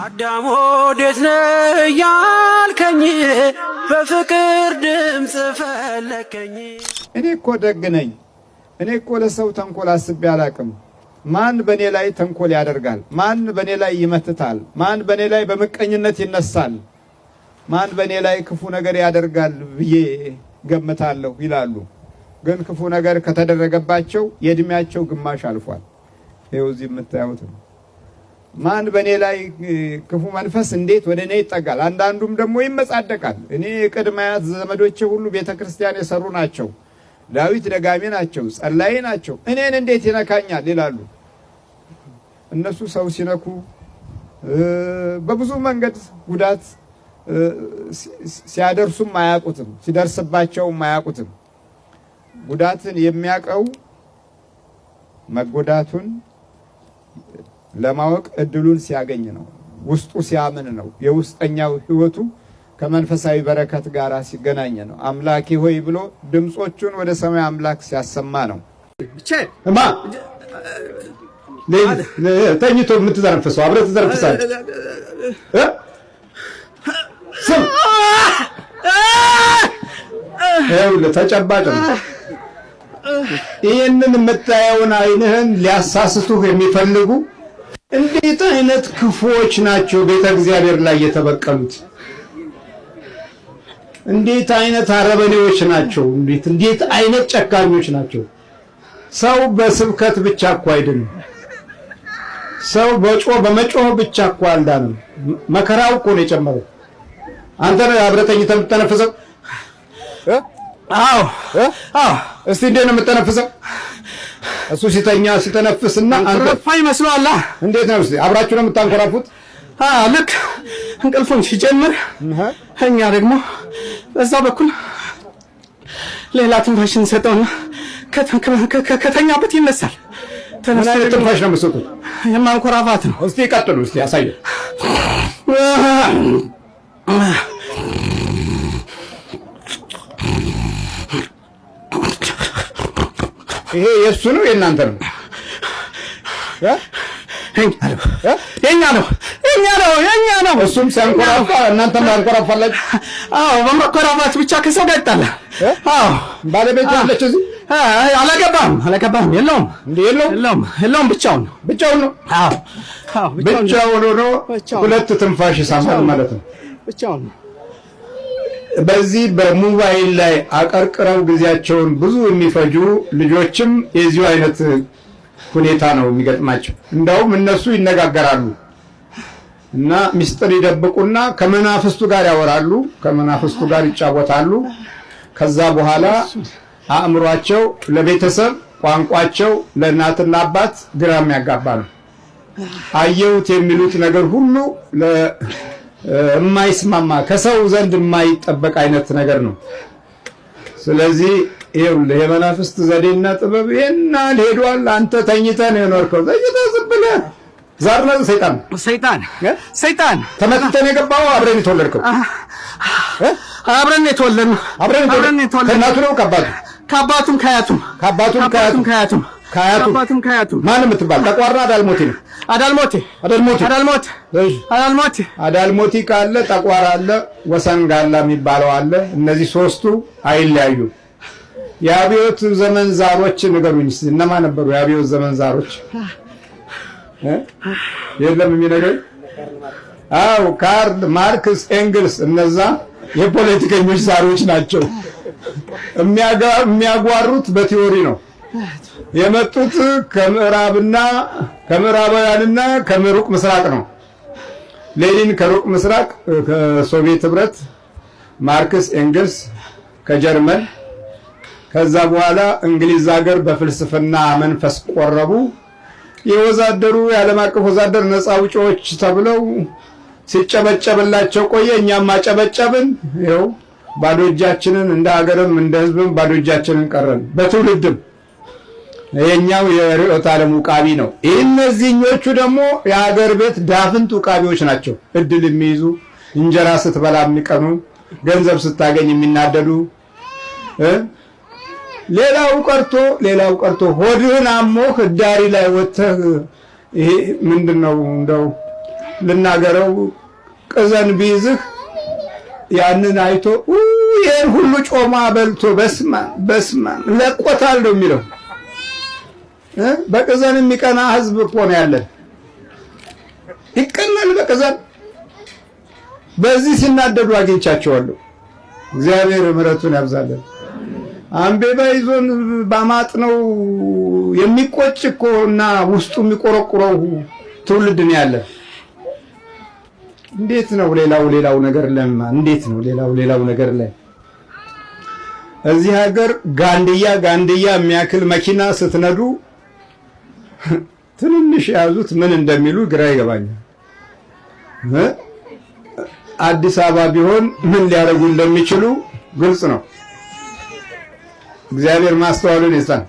አዳም ወዴት ነህ ያልከኝ በፍቅር ድምፅ ፈለከኝ። እኔ እኮ ደግ ነኝ። እኔ እኮ ለሰው ተንኮል አስቤ አላቅም። ማን በኔ ላይ ተንኮል ያደርጋል? ማን በኔ ላይ ይመትታል? ማን በኔ ላይ በመቀኝነት ይነሳል? ማን በኔ ላይ ክፉ ነገር ያደርጋል ብዬ ገምታለሁ ይላሉ። ግን ክፉ ነገር ከተደረገባቸው የእድሜያቸው ግማሽ አልፏል። ይኸው እዚህ የምታዩት ነው። ማን በኔ ላይ ክፉ መንፈስ እንዴት ወደ እኔ ይጠጋል? አንዳንዱም ደግሞ ይመጻደቃል። እኔ የቅድመ አያት ዘመዶቼ ሁሉ ቤተክርስቲያን የሰሩ ናቸው፣ ዳዊት ደጋሚ ናቸው፣ ጸላይ ናቸው፣ እኔን እንዴት ይነካኛል ይላሉ። እነሱ ሰው ሲነኩ በብዙ መንገድ ጉዳት ሲያደርሱም አያውቁትም፣ ሲደርስባቸውም አያውቁትም። ጉዳትን የሚያውቀው መጎዳቱን ለማወቅ እድሉን ሲያገኝ ነው። ውስጡ ሲያምን ነው። የውስጠኛው ህይወቱ ከመንፈሳዊ በረከት ጋር ሲገናኝ ነው። አምላኬ ሆይ ብሎ ድምጾቹን ወደ ሰማይ አምላክ ሲያሰማ ነው። እማ ተኝቶ የምትዘረፍሰው አብረህ ትዘረፍሳለህ። ስም ይኸውልህ ተጨባጭ ነው። ይህንን የምታየውን አይንህን ሊያሳስቱህ የሚፈልጉ እንዴት አይነት ክፉዎች ናቸው ቤተ እግዚአብሔር ላይ የተበቀሉት! እንዴት አይነት አረበኔዎች ናቸው! እንዴት አይነት ጨካኞች ናቸው! ሰው በስብከት ብቻ እኮ አይደለም፣ ሰው በመጮህ ብቻ እኮ አልዳንም። መከራው እኮ ነው የጨመረው። አንተ አብረህ ተኝተህ የምትተነፍሰው? አዎ እስቲ እንዴት ነው የምትተነፍሰው? እሱ ሲተኛ ሲተነፍስና አንተ ረፋይ መስሏል። እንዴት ነው? እስቲ አብራችሁ ነው የምታንኮራፉት? ልክ እንቅልፉን ሲጀምር እኛ ደግሞ በዛ በኩል ሌላ ትንፋሽ እንሰጠውና ከተኛበት ይነሳል። ምን አይነት ትንፋሽ ነው የምትሰጡት? የማንኮራፋት ነው። እስቲ ቀጥሉ፣ እስቲ ያሳየው። ይሄ የሱ ነው የእናንተ ነው? የኛ ነው። እሱም ሲያንኮራፋ እናንተም ታንኮራፋላችሁ? አዎ፣ በመኮራፋት ብቻ ከሰው ጋር ይጣላል። አዎ። ባለቤቱ አለች እዚህ? አላገባም። የለውም። ብቻውን ነው። አዎ፣ ብቻውን ሆኖ ሁለት ትንፋሽ ይሳማል ማለት ነው። ብቻውን ነው። በዚህ በሞባይል ላይ አቀርቅረው ጊዜያቸውን ብዙ የሚፈጁ ልጆችም የዚሁ አይነት ሁኔታ ነው የሚገጥማቸው። እንደውም እነሱ ይነጋገራሉ እና ሚስጥር ይደብቁና ከመናፍስቱ ጋር ያወራሉ፣ ከመናፍስቱ ጋር ይጫወታሉ። ከዛ በኋላ አእምሯቸው ለቤተሰብ፣ ቋንቋቸው ለእናትና አባት ግራ የሚያጋባ ነው። አየሁት የሚሉት ነገር ሁሉ የማይስማማ ከሰው ዘንድ የማይጠበቅ አይነት ነገር ነው። ስለዚህ ይኸውልህ የመናፍስት ዘዴና ጥበብ ይሄና ሄዷል። አንተ ተኝተህ ነው የኖርከው። ተኝተህ ዝም ብለህ ዛር ነው። ሰይጣን ተመትተህ ነው የገባኸው። አብረን የተወለድከው አብረን የተወለድነው ከእናቱ ነው ከአባቱም ከአያቱም ማን የምትባል ጠቋራ አዳልሞቲ ነው። አዳልሞቲ ካለ ጠቋራ አለ፣ ወሰንጋላ የሚባለው አለ። እነዚህ ሶስቱ አይለያዩ። የአብዮት ዘመን ዛሮች ንገሩኝ እስኪ እነማን ነበሩ የአብዮት ዘመን ዛሮች? የለም የሚነገር? አዎ ካርል ማርክስ ኤንግልስ፣ እነዛ የፖለቲከኞች ዛሮች ናቸው። የሚያጓሩት በቲዮሪ ነው የመጡት ከምዕራባውያንና ከሩቅ ምስራቅ ነው። ሌኒን ከሩቅ ምስራቅ ከሶቪየት ህብረት፣ ማርክስ ኤንግልስ ከጀርመን፣ ከዛ በኋላ እንግሊዝ ሀገር በፍልስፍና መንፈስ ቆረቡ። የወዛደሩ የዓለም አቀፍ ወዛደር ነፃ አውጪዎች ተብለው ሲጨበጨብላቸው ቆየ። እኛም ማጨበጨብን። ይኸው ባዶ እጃችንን እንደ ሀገርም እንደ ህዝብም ባዶ እጃችንን ቀረን። በትውልድም የኛው የርዕዮተ ዓለም ውቃቢ ነው። እነዚህኞቹ ደግሞ የሀገር ቤት ዳፍንት ውቃቢዎች ናቸው። እድል የሚይዙ እንጀራ ስትበላ የሚቀኑ፣ ገንዘብ ስታገኝ የሚናደዱ፣ ሌላው ቀርቶ ሆድህን አሞህ ዳሪ ላይ ወጥተህ ይሄ ምንድነው እንደው ልናገረው ቅዘን ቢይዝህ ያንን አይቶ ይሄን ሁሉ ጮማ በልቶ በስማ ለቆታል ነው የሚለው። በቅዘን የሚቀና ህዝብ እኮ ነው ያለን። ይቀናል በቅዘን። በዚህ ሲናደዱ አግኝቻቸዋለሁ። እግዚአብሔር ምሕረቱን ያብዛለን። አንቤባ ይዞን ባማጥ ነው የሚቆጭ እኮ እና ውስጡ የሚቆረቁረው ትውልድ ነው ያለን። እንዴት ነው ሌላው ነገር ለማ እንዴት ነው ሌላው ነገር ላይ እዚህ ሀገር ጋንድያ የሚያክል መኪና ስትነዱ ትንንሽ የያዙት ምን እንደሚሉ ግራ ይገባኛል። አዲስ አበባ ቢሆን ምን ሊያደርጉ እንደሚችሉ ግልጽ ነው። እግዚአብሔር ማስተዋሉን ይስጣን።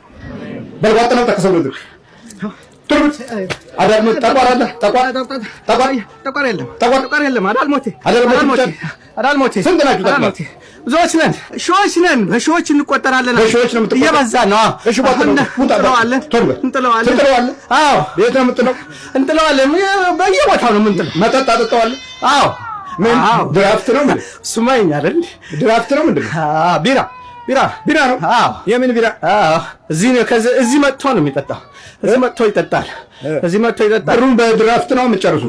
በልጓጥነው ተከሰው ነው ትርብት አዳልሞት ተቋራለ ተቋር የለም አዳልሞቴ ስንት ናችሁ? ተቋር ብዙዎች ነን፣ ሺዎች ነን፣ በሺዎች እንቆጠራለን። በሺዎች ነው እየበዛ ነው። እሺ እንጥለዋለን። አዎ ቤት ነው የምጥለው። እንጥለዋለን። በየቦታው ነው የምንጥለው። መጠጥ አጠጣዋለን። አዎ ምን ድራፍት ነው? ምን ሱማኝ አይደል? ድራፍት ነው ምንድን ነው? ቢራ ነው። አዎ የምን ቢራ? አዎ እዚህ መጥቶ ነው የሚጠጣው። እዚህ መጥቶ ይጠጣል። ብሩን በድራፍት ነው የምትጨርሱ?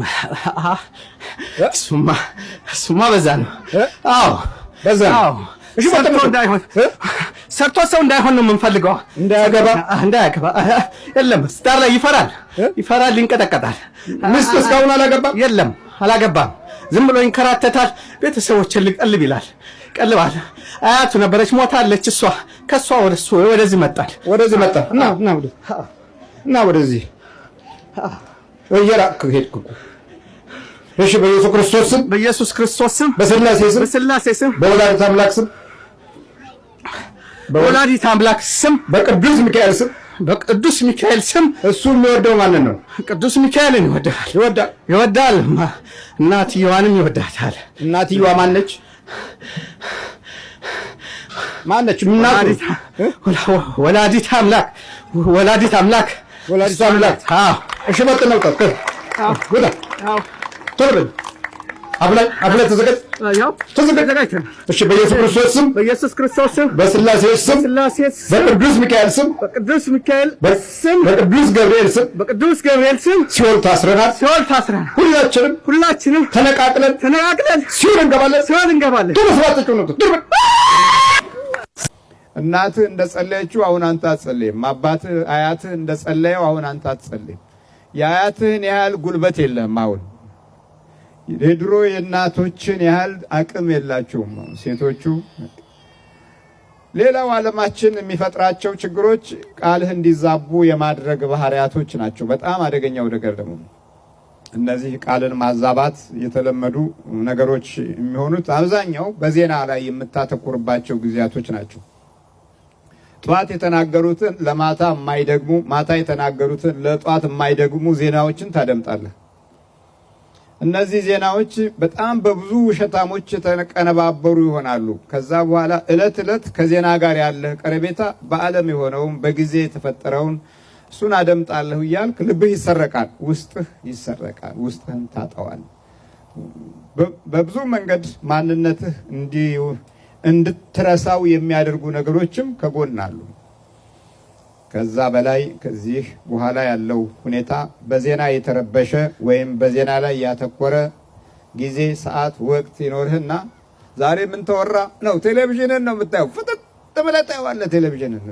እሱማ በዛ ነው። አዎ በዛ ነው። እሺ ሰርቶ ሰው እንዳይሆን ነው የምንፈልገው። እንዳያገባ የለም። ስታር ላይ ይፈራል፣ ይንቀጠቀጣል። ሚስት እስካሁን አላገባም? የለም አላገባም። ዝም ብሎ ይንከራተታል። ቤተሰቦችን ልቀልብ ይላል። ቀልባል። አያቱ ነበረች ሞታለች። እሷ ከሷ ወደዚህ መጣል። እና ወደዚህ እየራቅክ ሄድክ። እሺ በኢየሱስ ክርስቶስ ስም በስላሴ ስም በወላዲተ አምላክ ስም በቅዱስ ሚካኤል ስም እሱ የሚወደው ማለት ነው። ቅዱስ ሚካኤልን ይወዳል። እናትየዋንም ይወዳታል። እናትየዋ ማነች? ወላዲተ አምላክ። አዎ እሺ መጥነው ወዳ ቶሎ አብላይ ተዘጋጅ። እሺ በኢየሱስ ክርስቶስ ስም በስላሴ ስም በቅዱስ ሚካኤል ስም በቅዱስ ገብርኤል ስም ሲኦል ታስረናል። ሁላችንም ተነቃቅለን ሲኦል እንገባለን። ቶሎ ስራችሁ ነው። እናትህ እንደጸለየችው አሁን አንተ አትጸልይም። አባትህ አያትህ እንደጸለየው አሁን አንተ አትጸልይም። የአያትህን ያህል ጉልበት የለህም። አሁን የድሮ የእናቶችን ያህል አቅም የላቸውም ሴቶቹ። ሌላው ዓለማችን የሚፈጥራቸው ችግሮች ቃልህ እንዲዛቡ የማድረግ ባህሪያቶች ናቸው። በጣም አደገኛው ነገር ደግሞ እነዚህ ቃልን ማዛባት የተለመዱ ነገሮች የሚሆኑት አብዛኛው በዜና ላይ የምታተኩርባቸው ጊዜያቶች ናቸው። ጧት የተናገሩትን ለማታ የማይደግሙ፣ ማታ የተናገሩትን ለጧት የማይደግሙ ዜናዎችን ታደምጣለህ። እነዚህ ዜናዎች በጣም በብዙ ውሸታሞች የተቀነባበሩ ይሆናሉ። ከዛ በኋላ ዕለት ከዜና ጋር ያለህ ቀረቤታ በዓለም የሆነውን በጊዜ የተፈጠረውን እሱን አደምጣለሁ እያልክ ልብህ ይሰረቃል፣ ውስጥህ ይሰረቃል፣ ውስጥህን ታጠዋል። በብዙ መንገድ ማንነትህ እንድትረሳው የሚያደርጉ ነገሮችም ከጎን አሉ። ከዛ በላይ ከዚህ በኋላ ያለው ሁኔታ በዜና የተረበሸ ወይም በዜና ላይ ያተኮረ ጊዜ፣ ሰዓት፣ ወቅት ይኖርህና ዛሬ ምን ተወራ ነው ቴሌቪዥንን ነው የምታየው። ፍጥጥ ብለህ ታየዋለህ ቴሌቪዥንን።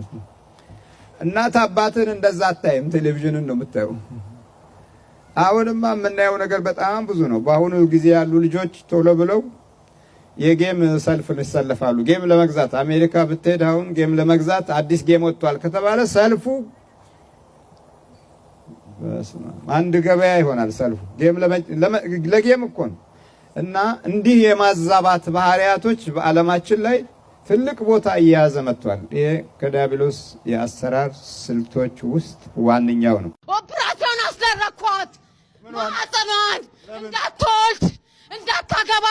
እናት አባትን እንደዛ አታይም፣ ቴሌቪዥንን ነው የምታየው። አሁንማ የምናየው ነገር በጣም ብዙ ነው። በአሁኑ ጊዜ ያሉ ልጆች ቶሎ ብለው የጌም ሰልፍ ይሰለፋሉ። ጌም ለመግዛት አሜሪካ ብትሄድ አሁን ጌም ለመግዛት አዲስ ጌም ወጥቷል ከተባለ ሰልፉ አንድ ገበያ ይሆናል። ሰልፉ ለጌም እኮ ነው። እና እንዲህ የማዛባት ባህሪያቶች በዓለማችን ላይ ትልቅ ቦታ እየያዘ መጥቷል። ይሄ ከዲያብሎስ የአሰራር ስልቶች ውስጥ ዋነኛው ነው። ኦፕራሲዮን አስደረኳት። ማህፀኗን እንዳትወልድ እንዳታገባ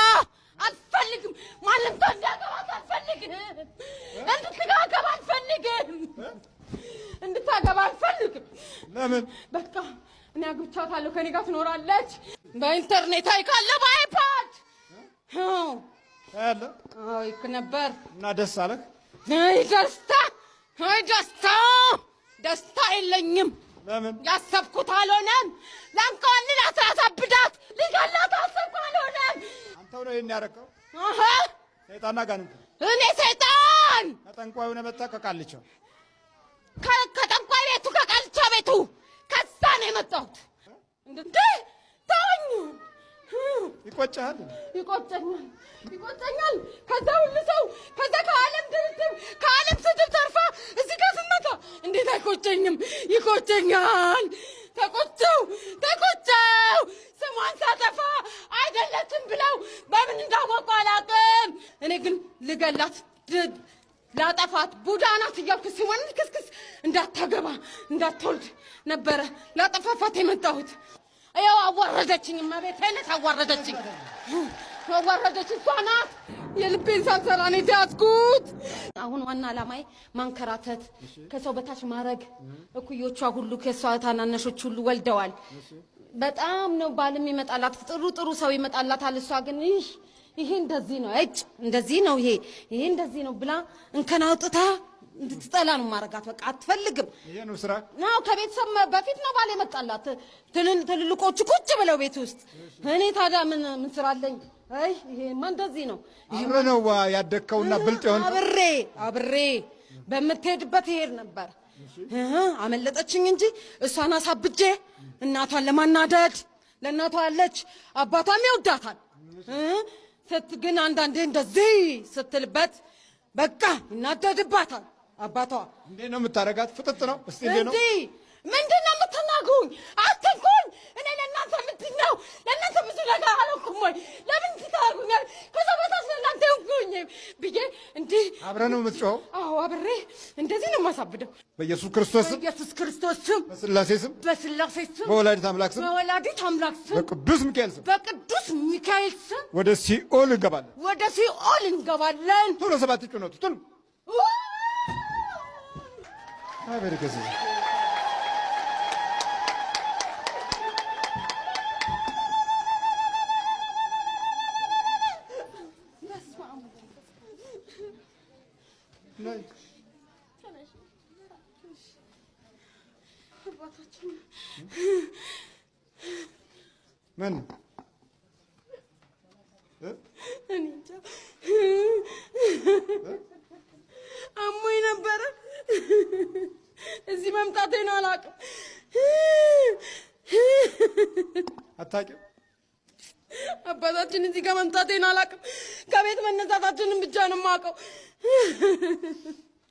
አልፈልግም። ማንም ሰው እንዲያገባት አልፈልግም። እንድታገባ አልፈልግም። ለምን? በቃ እኔ አግብቻታለሁ፣ ከኔ ጋር ትኖራለች። በኢንተርኔት አይካለ በአይፓድ ያለ ይክ ነበር እና ደስ አለህ? ደስታ የለኝም። ለምን? ያሰብኩት አልሆነም። ለንካንን አሳሳብዳት ሊገላት አሰብኩ አልሆነም። አንተው ነው ይሄን ያደረከው? ሰይጣን አጋንንት። እኔ ሰይጣን ከጠንቋይ ሆነ መጣ ከቃልቻው ከጠንቋይ ቤቱ ከቃልቻ ቤቱ ከዛ ነው የመጣሁት። እንዴ ተወኝ። ይቆጨኛል። ከዛ ሁሉ ሰው ከዛ ከዓለም ድርድብ ከዓለም ስድብ ተርፋ እዚህ ጋር ስመጣ እንዴት አይቆጨኝም? ይቆጨኛል። ተቆጨው ስሟን ሳጠፋ አይደለችም ብለው በምን እንዳወቁ አላውቅም። እኔ ግን ልገላት ላጠፋት ቡዳ ናት እያልኩ ሲሆን ክስክስ እንዳታገባ እንዳትወልድ ነበረ ላጠፋፋት የመጣሁት። ያው አዋረደችኝ። እመቤቴን አዋረደችኝ። እሷ ናት የልቤን ሳልሰራ ነው የተያዝኩት። አሁን ዋና ዓላማዬ ማንከራተት፣ ከሰው በታች ማድረግ። እኩዮቿ ሁሉ ከሷ ታናናሾች ሁሉ ወልደዋል። በጣም ነው ባልም ይመጣላት፣ ጥሩ ሰው ይመጣላታል። እሷ ግን ይሄ እንደዚህ ነው እንደዚህ ነው ይሄ እንደዚህ ነው ብላ እንከን አውጥታ እንድትጠላ ነው ማረጋት። በቃ አትፈልግም። ይሄ ነው ስራ ነው። ከቤተሰብ በፊት ነው ባል የመጣላት። ትልልቆቹ ቁጭ ብለው ቤት ውስጥ እኔ ታዲያ ምን ስራ አለኝ? ይሄማ እንደዚህ ነው። አብረ ነው ያደከውና ብልጥ ይሆን አብሬ በምትሄድበት ይሄድ ነበር። አመለጠችኝ እንጂ እሷን አሳብጄ እናቷን ለማናደድ ለእናቷ ያለች አባቷም ይወዳታል። ግን አንዳንዴ እንደዚህ ስትልበት በቃ ይናደድባታል አባቷ። እንዴ ነው የምታረጋት? ፍጥጥ ነው እስቲ እንዴ ነው ምንድን ነው የምትናገሩኝ? አትንኩኝ። እኔ ለእናንተ ምንድን ነው ለእናንተ ብዙ ነገር አልኩኝ ወይ? ለምን ትታጉኛል? ከዛ በታች ለእናንተ ይሁኝ ብዬ እንዲህ አብረ ነው የምትጮኸው? አዎ አብሬ እንደዚህ ነው የማሳብደው። በኢየሱስ ክርስቶስ ስም በስላሴ ስም በወላዲተ አምላክ ስም በቅዱስ ሚካኤል ስም ወደ ሲኦል እንገባለን። ቶሎ ሰባት ጩኸት ቶሎ አበርከዘ ምን አሞኝ ነበረ። እዚህ መምጣቴ ነው አላውቅም። አታውቂም? አባታችን እዚህ ጋር መምጣቴ ነው አላውቅም። ከቤት መነሳታችንን ብቻ ነው የማውቀው።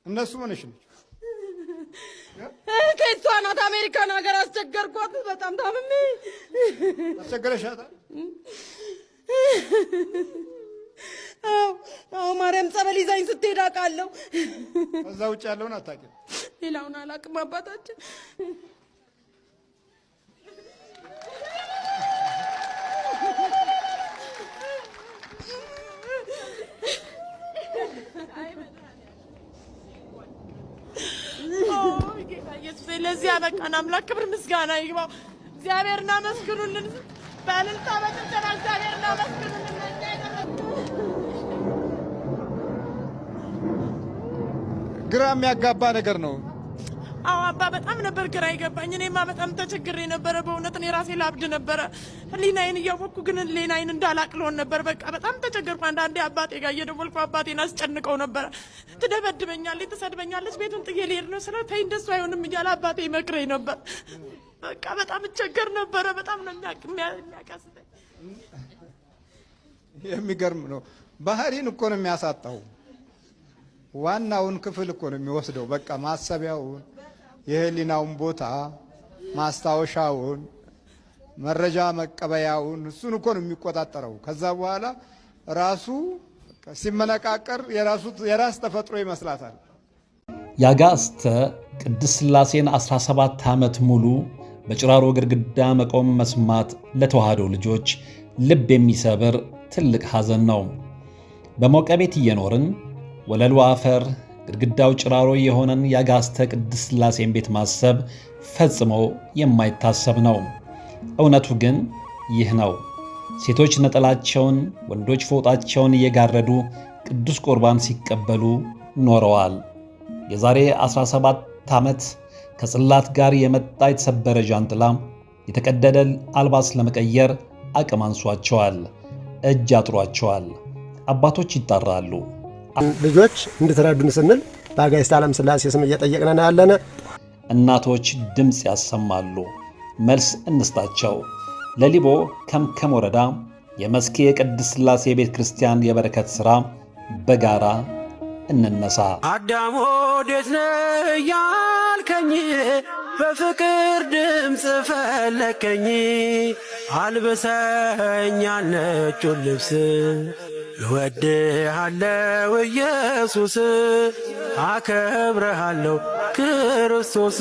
እነሱ ምንሽ ነው? ከሷ ናት። አሜሪካን ሀገር አስቸገርኳት። በጣም ታምሜ አስቸገረሻታል? አዎ ማርያም ጸበል ይዛኝ ስትሄድ አውቃለሁ። ከዛ ውጭ ያለውን አታውቂም? ሌላውን አላውቅም አባታችን። ኢየሱስ ለዚህ ያበቃን አምላክ ክብር ምስጋና ይግባው። እግዚአብሔርና መስክሩልን። በእልልታ በጭብጨባ እግዚአብሔርና መስክሩልን። ግራ የሚያጋባ ነገር ነው። አዎ አባ በጣም ነበር ግራ ይገባኝ። እኔማ በጣም ተቸግሬ ነበረ። በእውነት እኔ ራሴ ላብድ ነበረ። ህሊናዬን እያወቅኩ ግን ህሊናዬን እንዳላቅለውን ነበር። በቃ በጣም ተቸገርኩ። አንዳንዴ አባቴ ጋር እየደወልኩ አባቴን አስጨንቀው ነበረ። ትደበድበኛለች፣ ትሰድበኛለች፣ ቤቱን ጥዬ ልሄድ ነው ስለ ተይ እንደሱ አይሆንም እያለ አባቴ ይመክረኝ ነበር። በቃ በጣም እቸገር ነበረ። በጣም ነው የሚያቃስተኝ። የሚገርም ነው። ባህሪን እኮ ነው የሚያሳጣው። ዋናውን ክፍል እኮ ነው የሚወስደው። በቃ ማሰቢያውን፣ የህሊናውን ቦታ፣ ማስታወሻውን፣ መረጃ መቀበያውን እሱን እኮ ነው የሚቆጣጠረው። ከዛ በኋላ ራሱ ሲመነቃቀር የራስ ተፈጥሮ ይመስላታል። ያጋስተ ቅድስት ሥላሴን 17 ዓመት ሙሉ በጭራሮ ግድግዳ መቆም መስማት ለተዋህዶ ልጆች ልብ የሚሰብር ትልቅ ሐዘን ነው። በሞቀ ቤት እየኖርን ወለሉ አፈር ግድግዳው ጭራሮ የሆነን ያጋስተ ቅድስት ሥላሴን ቤት ማሰብ ፈጽሞ የማይታሰብ ነው። እውነቱ ግን ይህ ነው። ሴቶች ነጠላቸውን፣ ወንዶች ፎጣቸውን እየጋረዱ ቅዱስ ቁርባን ሲቀበሉ ኖረዋል። የዛሬ 17 ዓመት ከጽላት ጋር የመጣ የተሰበረ ዣንጥላ የተቀደደ አልባስ ለመቀየር አቅም አንሷቸዋል፣ እጅ አጥሯቸዋል። አባቶች ይጣራሉ። ልጆች እንድትረዱን ስንል በአጋዕዝተ ዓለም ሥላሴ ስም እየጠየቅን ያለነ። እናቶች ድምፅ ያሰማሉ። መልስ እንስጣቸው። ለሊቦ ከምከም ወረዳ የመስኬ የቅድስት ሥላሴ ቤተ ክርስቲያን የበረከት ሥራ በጋራ እንነሳ። አዳም ወዴት ነህ ያልከኝ በፍቅር ድምፅ ፈለከኝ። አልብሰኛል ነጩን ልብስ እወድሃለሁ ኢየሱስ፣ አከብረሃለሁ ክርስቶስ።